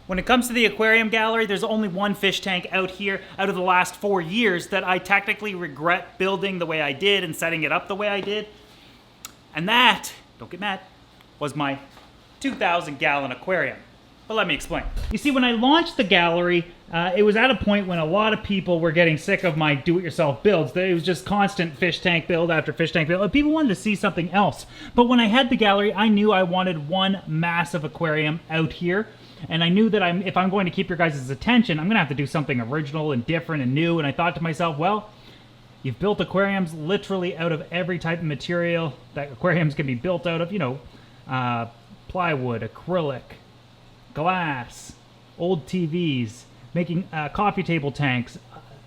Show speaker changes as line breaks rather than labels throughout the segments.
When it comes to the aquarium gallery, there's only one fish tank out here out of the last 4 years that I technically regret building the way I did and setting it up the way I did. And that, don't get mad, was my 2,000 gallon aquarium. But let me explain. You see, when I launched the gallery, it was at a point when a lot of people were getting sick of my do-it-yourself builds. It was just constant fish tank build after fish tank build. People wanted to see something else. But when I had the gallery, I knew I wanted one massive aquarium out here. And I knew that if I'm going to keep your guys' attention, I'm going to have to do something original and different and new. And I thought to myself, well, you've built aquariums literally out of every type of material that aquariums can be built out of. You know, plywood, acrylic, glass, old TVs, making coffee table tanks,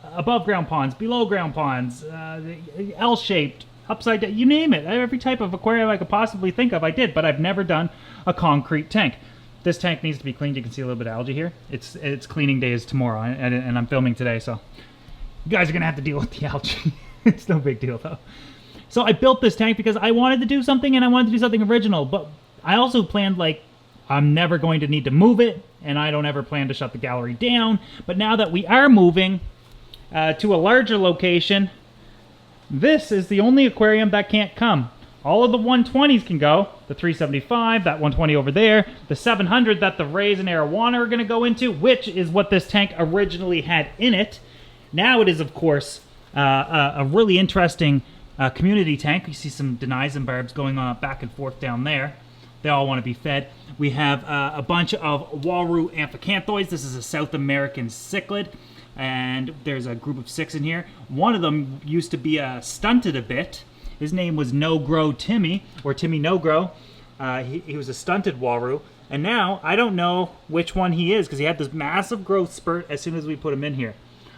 above ground ponds, below ground ponds, L-shaped, upside down, you name it. Every type of aquarium I could possibly think of, I did, but I've never done a concrete tank. This tank needs to be cleaned. You can see a little bit of algae here. It's cleaning day is tomorrow, and I'm filming today, so you guys are gonna have to deal with the algae. It's no big deal though. So I built this tank because I wanted to do something, and I wanted to do something original, but I also planned, like, I'm never going to need to move it, and I don't ever plan to shut the gallery down. But now that we are moving to a larger location, this is the only aquarium that can't come. All of the 120s can go, the 375, that 120 over there, the 700 that the Rays and Arowana are going to go into, which is what this tank originally had in it. Now it is, of course, a really interesting community tank. You see some denies and barbs going on back and forth down there. They all want to be fed. We have a bunch of Waru amphicanthoids. This is a South American cichlid, and there's a group of 6 in here. One of them used to be stunted a bit. His name was No Grow Timmy, or Timmy No Grow. He was a stunted Waru, and now I don't know which one he is because he had this massive growth spurt as soon as we put him in here.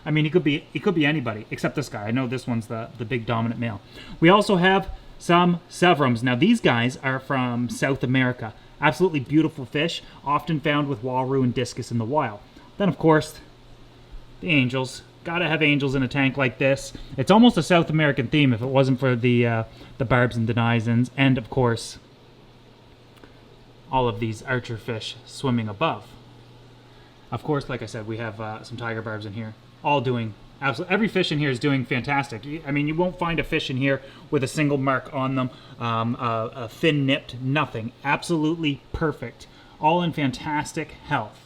I mean, he could be anybody except this guy. I know this one's the big dominant male. We also have some Severums. Now these guys are from South America. Absolutely beautiful fish, often found with Waru and Discus in the wild. Then of course, the angels. Gotta have angels in a tank like this. It's almost a South American theme if it wasn't for the barbs and denizens, and of course, all of these archer fish swimming above. Of course, like I said, we have some tiger barbs in here, all doing absolutely. Every fish in here is doing fantastic. I mean, you won't find a fish in here with a single mark on them, a fin nipped, nothing. Absolutely perfect. All in fantastic health.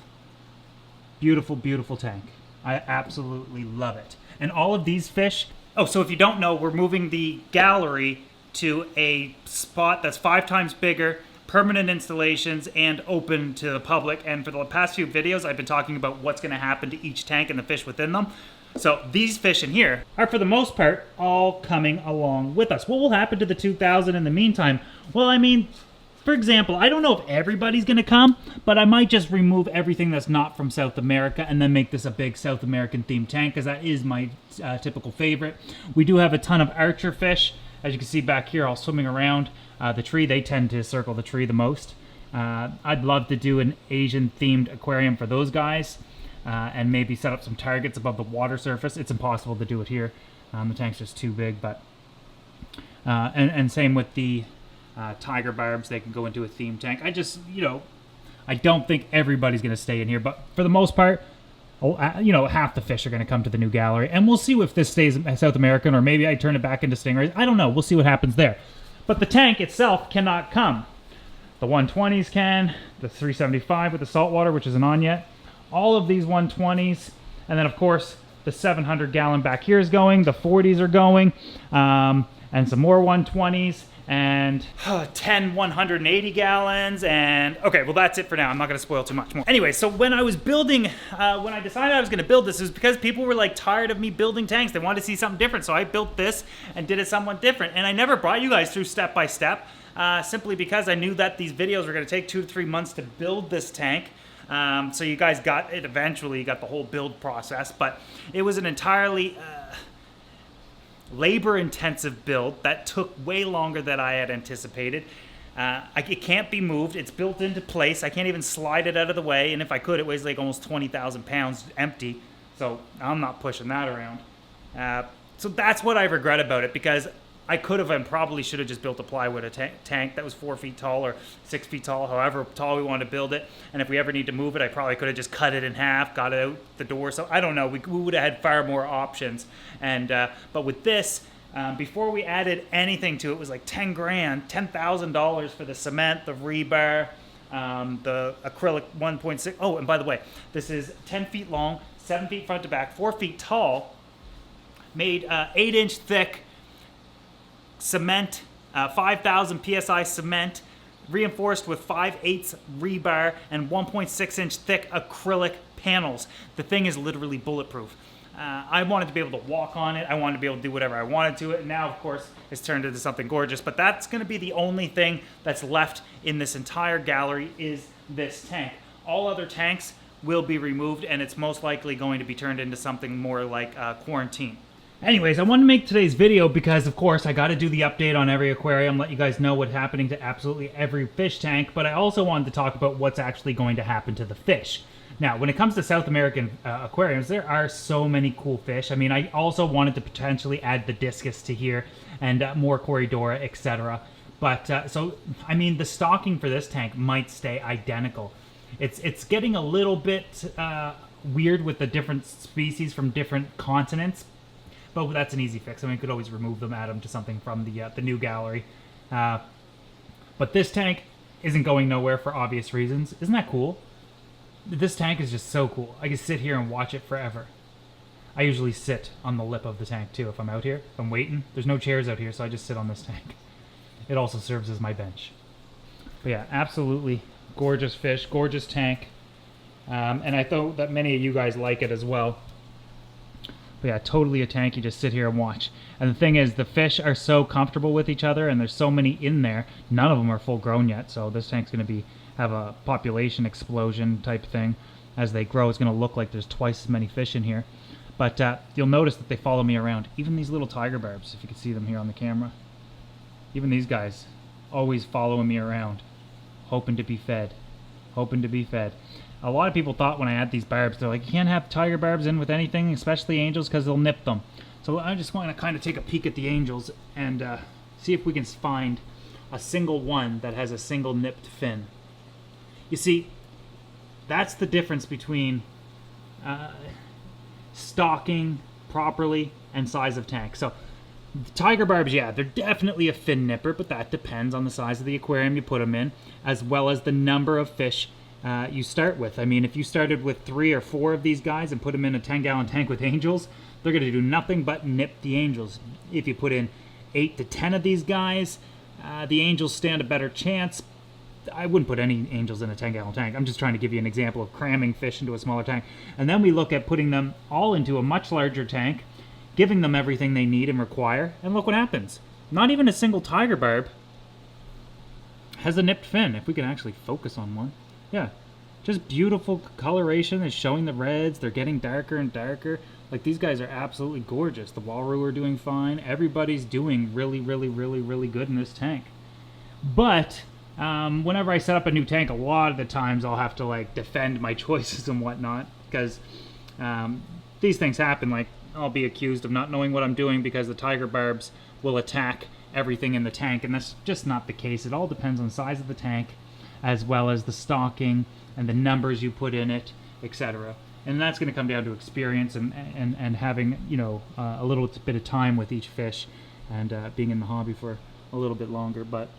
Beautiful, beautiful tank. I absolutely love it. And all of these fish... Oh, so if you don't know, we're moving the gallery to a spot that's 5 times bigger, permanent installations, and open to the public. And for the past few videos, I've been talking about what's going to happen to each tank and the fish within them. So these fish in here are, for the most part, all coming along with us. What will happen to the 2,000 in the meantime? Well, I mean, for example, I don't know if everybody's going to come, but I might just remove everything that's not from South America and then make this a big South American themed tank, because that is my typical favorite. We do have a ton of archer fish, as you can see back here, all swimming around the tree. They tend to circle the tree the most. I'd love to do an Asian themed aquarium for those guys. And maybe set up some targets above the water surface. It's impossible to do it here. The tank's just too big, but... and same with the tiger barbs. They can go into a theme tank. I just, I don't think everybody's going to stay in here, but for the most part, half the fish are going to come to the new gallery. And we'll see if this stays South American, or maybe I turn it back into stingrays. I don't know. We'll see what happens there. But the tank itself cannot come. The 120s can, the 375 with the saltwater, which isn't on yet. All of these 120s, and then of course the 700 gallon back here is going, the 40s are going, and some more 120s, and 10 180 gallons, and okay, well that's it for now. I'm not going to spoil too much more. Anyway, so when I was building, when I decided I was going to build this, it was because people were like tired of me building tanks. They wanted to see something different, so I built this and did it somewhat different. And I never brought you guys through step by step, simply because I knew that these videos were going to take 2 to 3 months to build this tank. So you guys got it eventually, you got the whole build process, but it was an entirely labor-intensive build that took way longer than I had anticipated. It can't be moved. It's built into place. I can't even slide it out of the way, and if I could, it weighs like almost 20,000 pounds empty, so I'm not pushing that around. So that's what I regret about it, because I could have and probably should have just built a plywood tank that was 4 feet tall or 6 feet tall, however tall we wanted to build it. And if we ever need to move it, I probably could have just cut it in half, got it out the door. So I don't know. We would have had far more options. And but with this, before we added anything to it, was like 10 grand, $10,000 for the cement, the rebar, the acrylic 1.6. Oh, and by the way, this is 10 feet long, 7 feet front to back, 4 feet tall, made 8-inch thick cement, 5,000 PSI cement, reinforced with 5/8 rebar and 1.6-inch thick acrylic panels. The thing is literally bulletproof. I wanted to be able to walk on it. I wanted to be able to do whatever I wanted to it. And now, of course, it's turned into something gorgeous. But that's going to be the only thing that's left in this entire gallery is this tank. All other tanks will be removed, and it's most likely going to be turned into something more like quarantine. Anyways, I wanted to make today's video because, of course, I got to do the update on every aquarium, let you guys know what's happening to absolutely every fish tank, but I also wanted to talk about what's actually going to happen to the fish. Now, when it comes to South American aquariums, there are so many cool fish. I mean, I also wanted to potentially add the discus to here and more Corridora, etc. But, so, I mean, the stocking for this tank might stay identical. It's getting a little bit weird with the different species from different continents, but that's an easy fix. I mean, you could always remove them, add them to something from the new gallery. But this tank isn't going nowhere for obvious reasons. Isn't that cool? This tank is just so cool. I can sit here and watch it forever. I usually sit on the lip of the tank too if I'm out here. If I'm waiting. There's no chairs out here, so I just sit on this tank. It also serves as my bench. But yeah, absolutely gorgeous fish, gorgeous tank. And I thought that many of you guys like it as well. But yeah, totally a tank you just sit here and watch. And the thing is, the fish are so comfortable with each other, and there's so many in there. None of them are full grown yet, so this tank's going to have a population explosion type thing. As they grow, it's going to look like there's twice as many fish in here. But you'll notice that they follow me around. Even these little tiger barbs, if you can see them here on the camera. Even these guys, always following me around, hoping to be fed. Hoping to be fed. A lot of people thought when I add these barbs, they're like, you can't have tiger barbs in with anything, especially angels, because they'll nip them. So I just want to kind of take a peek at the angels and see if we can find a single one that has a single nipped fin. You see, that's the difference between stocking properly and size of tank. So the tiger barbs, yeah, they're definitely a fin nipper, but that depends on the size of the aquarium you put them in, as well as the number of fish you start with. I mean, if you started with 3 or 4 of these guys and put them in a 10-gallon tank with angels, they're going to do nothing but nip the angels. If you put in 8 to 10 of these guys, the angels stand a better chance. I wouldn't put any angels in a 10-gallon tank. I'm just trying to give you an example of cramming fish into a smaller tank. And then we look at putting them all into a much larger tank, giving them everything they need and require, and look what happens. Not even a single tiger barb has a nipped fin, if we can actually focus on one. Yeah, just beautiful coloration. It's showing the reds. They're getting darker and darker. Like, these guys are absolutely gorgeous. The Walroo are doing fine. Everybody's doing really, really, really, really good in this tank. But whenever I set up a new tank, a lot of the times I'll have to, like, defend my choices and whatnot, because these things happen. Like, I'll be accused of not knowing what I'm doing because the tiger barbs will attack everything in the tank, and that's just not the case. It all depends on the size of the tank, as well as the stocking and the numbers you put in it, etc. And that's going to come down to experience and having, you know, a little bit of time with each fish and being in the hobby for a little bit longer. But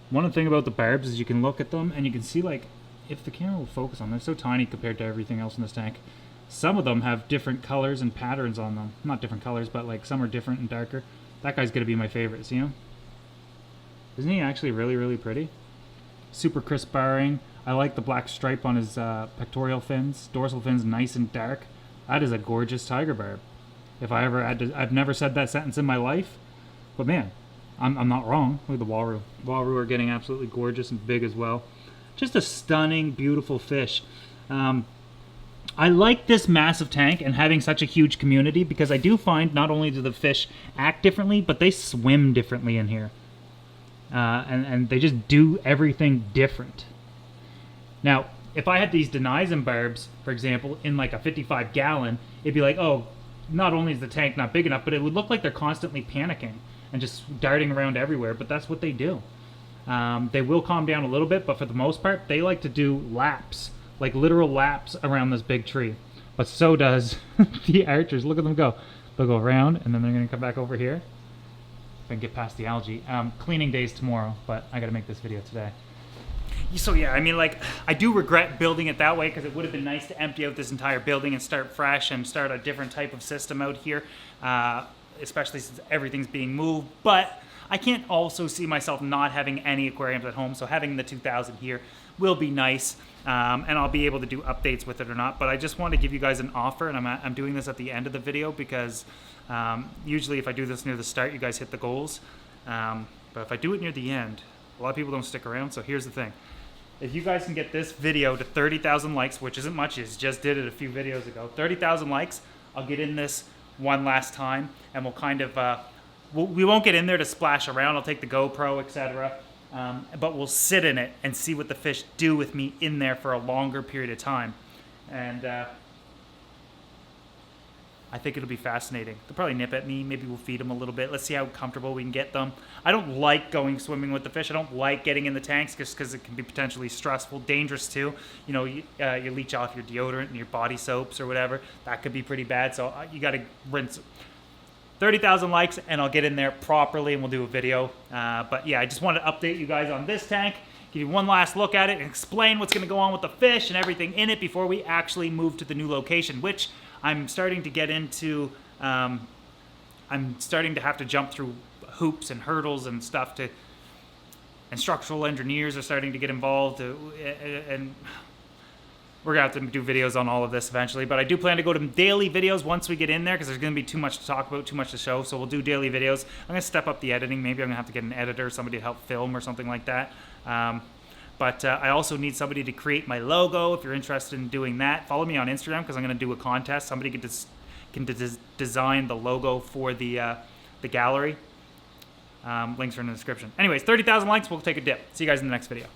one thing about the barbs is you can look at them and you can see, like, if the camera will focus on them, they're so tiny compared to everything else in this tank. Some of them have different colors and patterns on them. Not different colors, but like some are different and darker. That guy's going to be my favorite. See him? Isn't he actually really, really pretty? Super crisp barring. I like the black stripe on his pectoral fins. Dorsal fins nice and dark. That is a gorgeous tiger barb. If I ever had to, I've never said that sentence in my life, but man, I'm not wrong. Look at the Walroo. Walroo are getting absolutely gorgeous and big as well. Just a stunning, beautiful fish. I like this massive tank and having such a huge community because I do find not only do the fish act differently, but they swim differently in here. And they just do everything different. Now, if I had these denizen barbs, for example, in like a 55 gallon, it'd be like, oh, not only is the tank not big enough, but it would look like they're constantly panicking and just darting around everywhere, but that's what they do. They will calm down a little bit, but for the most part, they like to do laps, like literal laps around this big tree. But so does the archers. Look at them go. They'll go around, and then they're going to come back over here. If I can get past the algae. Cleaning day's tomorrow, but I got to make this video today. So yeah, I mean, like, I do regret building it that way because it would have been nice to empty out this entire building and start fresh and start a different type of system out here, especially since everything's being moved. But I can't also see myself not having any aquariums at home, so having the 2000 here will be nice, and I'll be able to do updates with it or not. But I just want to give you guys an offer, and I'm doing this at the end of the video because usually if I do this near the start, you guys hit the goals. But if I do it near the end, a lot of people don't stick around, so here's the thing. If you guys can get this video to 30,000 likes, which isn't much, is just did it a few videos ago, 30,000 likes, I'll get in this one last time, and we'll kind of, we won't get in there to splash around. I'll take the GoPro, etc., but we'll sit in it and see what the fish do with me in there for a longer period of time. And I think it'll be fascinating. They'll probably nip at me. Maybe we'll feed them a little bit. Let's see how comfortable we can get them. I don't like going swimming with the fish. I don't like getting in the tanks just because it can be potentially stressful, dangerous too. You know, you leach off your deodorant and your body soaps or whatever. That could be pretty bad. So you got to rinse. 30,000 likes and I'll get in there properly and we'll do a video. But yeah, I just wanted to update you guys on this tank, give you one last look at it and explain what's going to go on with the fish and everything in it before we actually move to the new location, which I'm starting to get into. I'm starting to have to jump through hoops and hurdles and stuff and structural engineers are starting to get involved, and we're gonna have to do videos on all of this eventually. But I do plan to go to daily videos once we get in there because there's gonna be too much to talk about, too much to show. So we'll do daily videos. I'm gonna step up the editing. Maybe I'm gonna have to get an editor, somebody to help film or something like that. But I also need somebody to create my logo. If you're interested in doing that, follow me on Instagram because I'm going to do a contest. Somebody can design the logo for the gallery. Links are in the description. Anyways, 30,000 likes. We'll take a dip. See you guys in the next video.